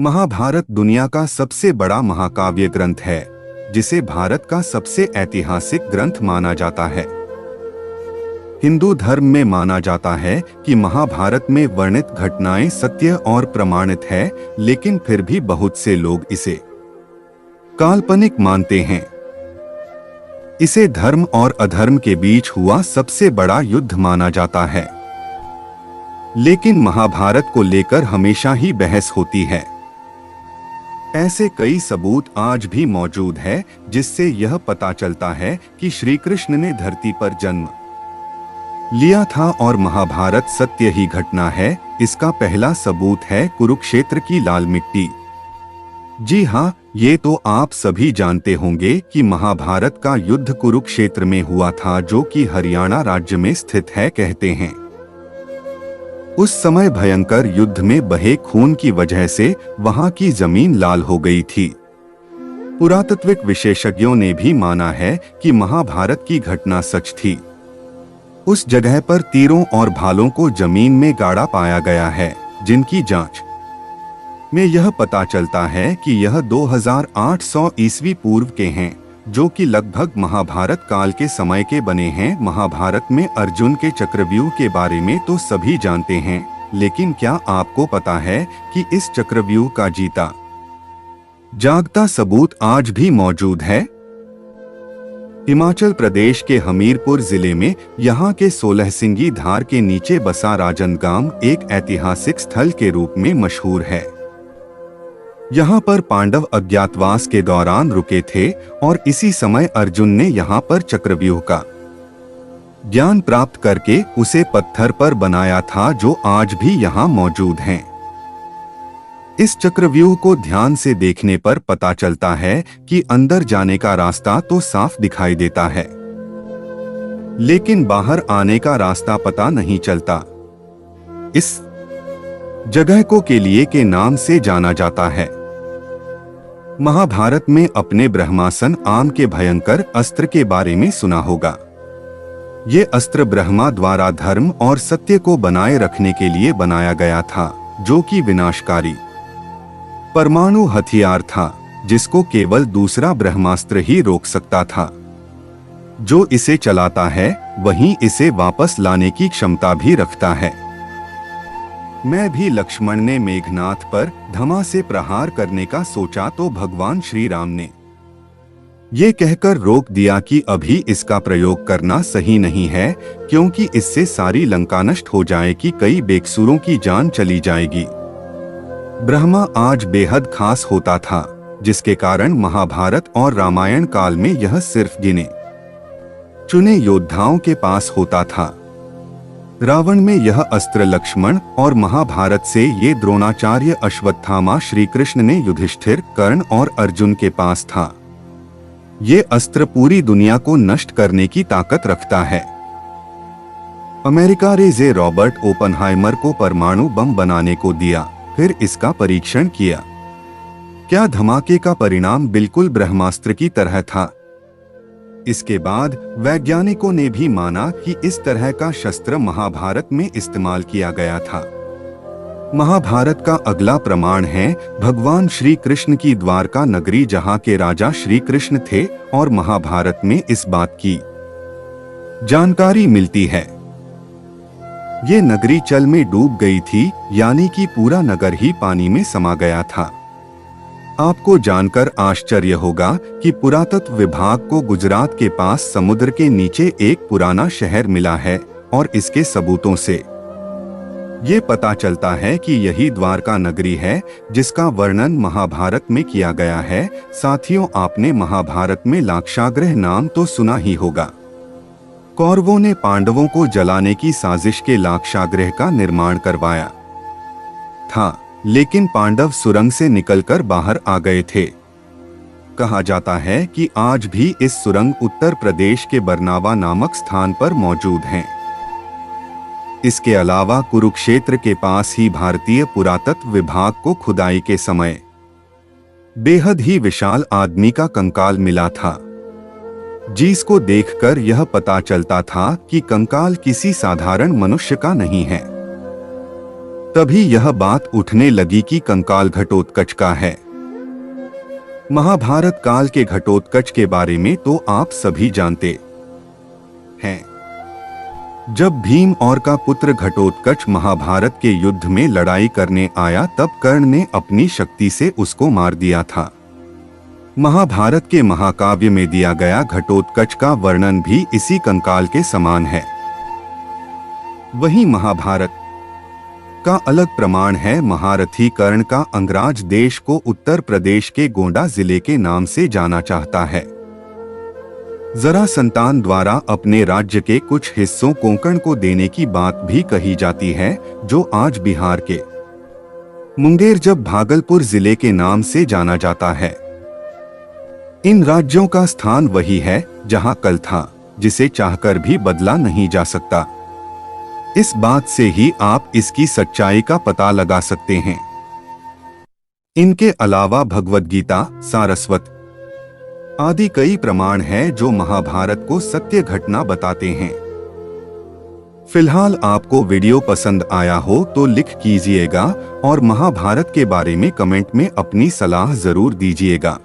महाभारत दुनिया का सबसे बड़ा महाकाव्य ग्रंथ है, जिसे भारत का सबसे ऐतिहासिक ग्रंथ माना जाता है। हिंदू धर्म में माना जाता है कि महाभारत में वर्णित घटनाएं सत्य और प्रमाणित है, लेकिन फिर भी बहुत से लोग इसे काल्पनिक मानते हैं। इसे धर्म और अधर्म के बीच हुआ सबसे बड़ा युद्ध माना जाता है। लेकिन महाभारत को लेकर हमेशा ही बहस होती है। ऐसे कई सबूत आज भी मौजूद है, जिससे यह पता चलता है कि श्री कृष्ण ने धरती पर जन्म लिया था और महाभारत सत्य ही घटना है। इसका पहला सबूत है कुरुक्षेत्र की लाल मिट्टी। जी हाँ, ये तो आप सभी जानते होंगे कि महाभारत का युद्ध कुरुक्षेत्र में हुआ था, जो कि हरियाणा राज्य में स्थित है, कहते हैं। उस समय भयंकर युद्ध में बहे खून की वजह से वहां की जमीन लाल हो गई थी। पुरातत्विक विशेषज्ञों ने भी माना है कि महाभारत की घटना सच थी। उस जगह पर तीरों और भालों को जमीन में गाड़ा पाया गया है, जिनकी जांच में यह पता चलता है कि यह 2800 ईस्वी पूर्व के हैं, जो कि लगभग महाभारत काल के समय के बने हैं। महाभारत में अर्जुन के चक्रव्यूह के बारे में तो सभी जानते हैं, लेकिन क्या आपको पता है कि इस चक्रव्यूह का जीता जागता सबूत आज भी मौजूद है? हिमाचल प्रदेश के हमीरपुर जिले में यहाँ के 16 सिंगी धार के नीचे बसा राजनांदगांव एक ऐतिहासिक स्थल के रूप में मशहूर है। यहाँ पर पांडव अज्ञातवास के दौरान रुके थे और इसी समय अर्जुन ने यहाँ पर चक्रव्यूह का ज्ञान प्राप्त करके उसे पत्थर पर बनाया था, जो आज भी यहाँ मौजूद हैं। इस चक्रव्यूह को ध्यान से देखने पर पता चलता है कि अंदर जाने का रास्ता तो साफ दिखाई देता है, लेकिन बाहर आने का रास्ता पता नहीं चलता। इस जगह को केलिए के नाम से जाना जाता है। महाभारत में अपने ब्रह्मास्त्र आम के भयंकर अस्त्र के बारे में सुना होगा। ये अस्त्र ब्रह्मा द्वारा धर्म और सत्य को बनाए रखने के लिए बनाया गया था, जो कि विनाशकारी परमाणु हथियार था, जिसको केवल दूसरा ब्रह्मास्त्र ही रोक सकता था। जो इसे चलाता है वही इसे वापस लाने की क्षमता भी रखता है। मैं भी लक्ष्मण ने मेघनाथ पर धमा से प्रहार करने का सोचा तो भगवान श्री राम ने ये कहकर रोक दिया कि अभी इसका प्रयोग करना सही नहीं है, क्योंकि इससे सारी लंका नष्ट हो जाएगी, कई बेकसूरों की जान चली जाएगी। ब्रह्मा आज बेहद खास होता था, जिसके कारण महाभारत और रामायण काल में यह सिर्फ गिने चुने योद्धाओं के पास होता था। रावण में यह अस्त्र लक्ष्मण और महाभारत से ये द्रोणाचार्य, अश्वत्थामा, श्री कृष्ण ने युधिष्ठिर, कर्ण और अर्जुन के पास था। ये अस्त्र पूरी दुनिया को नष्ट करने की ताकत रखता है। अमेरिका ने रॉबर्ट ओपनहाइमर को परमाणु बम बनाने को दिया, फिर इसका परीक्षण किया। क्या धमाके का परिणाम बिल्कुल ब्रह्मास्त्र की तरह था? इसके बाद वैज्ञानिकों ने भी माना कि इस तरह का शस्त्र महाभारत में इस्तेमाल किया गया था। महाभारत का अगला प्रमाण है भगवान श्री कृष्ण की द्वारका नगरी, जहाँ के राजा श्री कृष्ण थे, और महाभारत में इस बात की जानकारी मिलती है। ये नगरी जल में डूब गई थी, यानी कि पूरा नगर ही पानी में समा गया था। आपको जानकर आश्चर्य होगा कि पुरातत्व विभाग को गुजरात के पास समुद्र के नीचे एक पुराना शहर मिला है, और इसके सबूतों से ये पता चलता है कि यही द्वारका नगरी है, जिसका वर्णन महाभारत में किया गया है। साथियों, आपने महाभारत में लाक्षागृह नाम तो सुना ही होगा। कौरवों ने पांडवों को जलाने की साजिश के लाक्षागृह का निर्माण करवाया था, लेकिन पांडव सुरंग से निकलकर बाहर आ गए थे। कहा जाता है कि आज भी इस सुरंग उत्तर प्रदेश के बरनावा नामक स्थान पर मौजूद हैं। इसके अलावा कुरुक्षेत्र के पास ही भारतीय पुरातत्व विभाग को खुदाई के समय बेहद ही विशाल आदमी का कंकाल मिला था, जिसको देखकर यह पता चलता था कि कंकाल किसी साधारण मनुष्य का नहीं है। तभी यह बात उठने लगी कि कंकाल घटोत्कच का है। महाभारत काल के घटोत्कच के बारे में तो आप सभी जानते हैं। जब भीम और का पुत्र घटोत्कच महाभारत के युद्ध में लड़ाई करने आया, तब कर्ण ने अपनी शक्ति से उसको मार दिया था। महाभारत के महाकाव्य में दिया गया घटोत्कच का वर्णन भी इसी कंकाल के समान है। वहीं महाभारत का अलग प्रमाण है। महारथी कर्ण का अंगराज देश को उत्तर प्रदेश के गोंडा जिले के नाम से जाना चाहता है। जरा संतान द्वारा अपने राज्य के कुछ हिस्सों कोंकण को देने की बात भी कही जाती है, जो आज बिहार के मुंगेर जब भागलपुर जिले के नाम से जाना जाता है। इन राज्यों का स्थान वही है जहां कल था, जिसे चाहकर भी बदला नहीं जा सकता। इस बात से ही आप इसकी सच्चाई का पता लगा सकते हैं। इनके अलावा भगवद गीता, सारस्वत आदि कई प्रमाण हैं जो महाभारत को सत्य घटना बताते हैं। फिलहाल आपको वीडियो पसंद आया हो तो लिख कीजिएगा और महाभारत के बारे में कमेंट में अपनी सलाह जरूर दीजिएगा।